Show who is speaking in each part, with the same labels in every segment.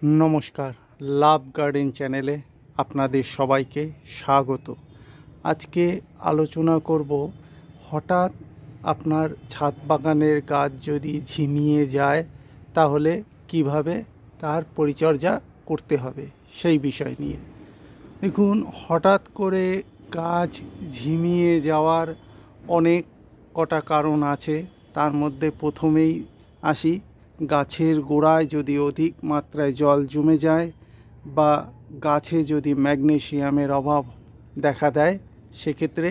Speaker 1: नमस्कार लाभ गार्डन चैनेले आपनादेर सबाइके स्वागत। आज के आलोचना करब हठात् आपनार छाद बागानेर गाछ यदि झिमिये जाए ताहले किभाबे तार परिचर्या करते हबे सेई विषय निये। देखुन हठात् करे गाछ झिमिये जावार अनेक कटा कारण आछे। तार मध्य प्रथमेई आसि गाछेर गोड़ाय यदि अधिक मात्राय जल जमे जाए बा गाছে যদি ম্যাগনেসিয়ামের অভাব দেখা দেয় সেক্ষেত্রে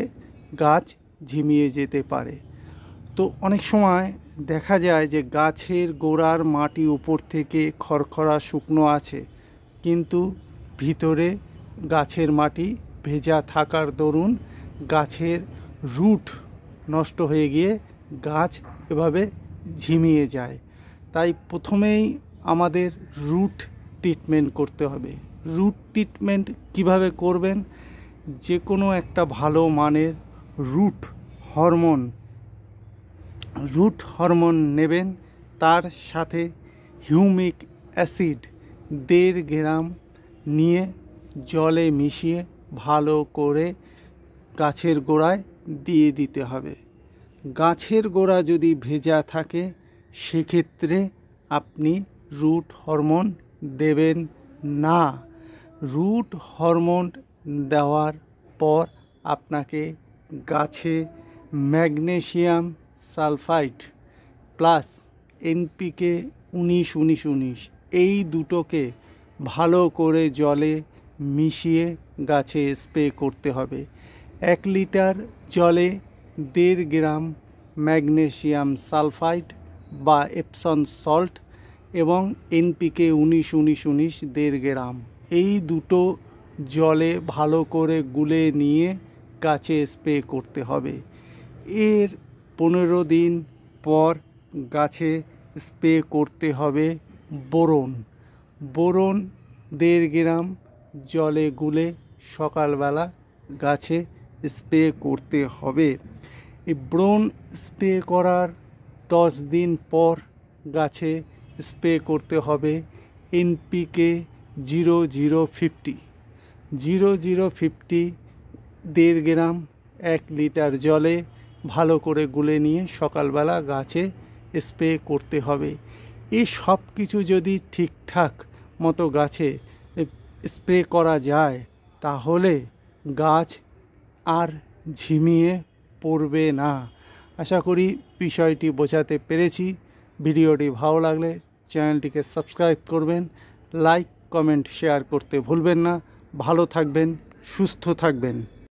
Speaker 1: গাছ ঝিমিয়ে যেতে পারে। তো অনেক সময় দেখা যায় যে গাছের গোড়ার মাটি উপর থেকে খড়খড়া শুকনো আছে কিন্তু ভিতরে গাছের মাটি ভেজা থাকার দরুন গাছের রুট নষ্ট হয়ে গিয়ে গাছ এভাবে ঝিমিয়ে যায়। তাই প্রথমেই আমাদের রুট ট্রিটমেন্ট করতে হবে। রুট ট্রিটমেন্ট কিভাবে করবেন, যে কোনো একটা ভালো মানের রুট হরমোন নেবেন, তার সাথে হিউমিক অ্যাসিড 1.5 গ্রাম নিয়ে জলে মিশিয়ে ভালো করে গাছের গোড়ায় দিয়ে দিতে হবে। গাছের গোড়া যদি ভেজা থাকে সেক্ষেত্রে আপনি রুট হরমোন দেবেন না। রুট হরমোন দেওয়ার পর আপনাকে গাছে ম্যাগনেসিয়াম সালফাইড প্লাস এনপিকে 19-19-19 এই দুটোকে ভালো করে জলে মিশিয়ে গাছে স্প্রে করতে হবে। 1 লিটার জলে 1.5 গ্রাম ম্যাগনেসিয়াম সালফাইড বা এপসন সল্ট এবং এনপিকে 19-19-19 1.5 গ্রাম এই দুটো জলে ভালো করে গুলে নিয়ে গাছে স্প্রে করতে হবে। এর 15 দিন পর গাছে স্প্রে করতে হবে বোরন। 1.5 গ্রাম জলে গুলে সকালবেলা গাছে স্প্রে করতে হবে। এই বোরন স্প্রে করার 10 দিন পর গাছে স্প্রে করতে হবে এনপিকে 0050 1.5 গ্রাম 1 লিটার জলে ভালো করে গুলে নিয়ে সকালবেলা গাছে স্প্রে করতে হবে। এই সব কিছু যদি ঠিকঠাক মতো গাছে স্প্রে করা যায় তাহলে গাছ আর ঝিমিয়ে পড়বে না। আশা করি বিষয়টি বোঝাতে পেরেছি। ভিডিওটি ভালো লাগলে চ্যানেলটিকে সাবস্ক্রাইব করবেন, লাইক কমেন্ট শেয়ার করতে ভুলবেন না। ভালো থাকবেন, সুস্থ থাকবেন।